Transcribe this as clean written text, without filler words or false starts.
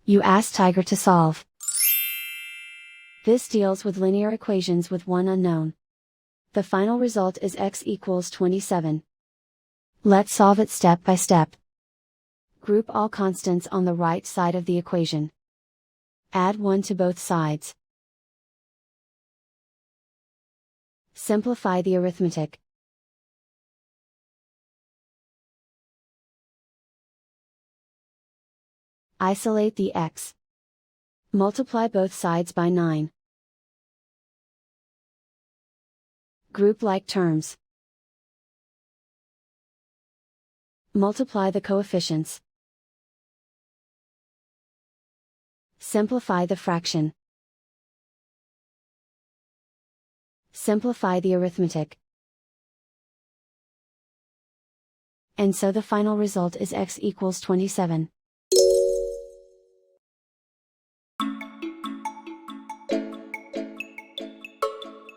You ask Tiger to solve. This deals with linear equations with one unknown. The final result is x equals 27. Let's solve it step by step. Group all constants on the right side of the equation. Add 1 to both sides. Simplify the arithmetic. Isolate the x. Multiply both sides by 9. Group like terms. Multiply the coefficients. Simplify the fraction. Simplify the arithmetic. And so the final result is x equals 27.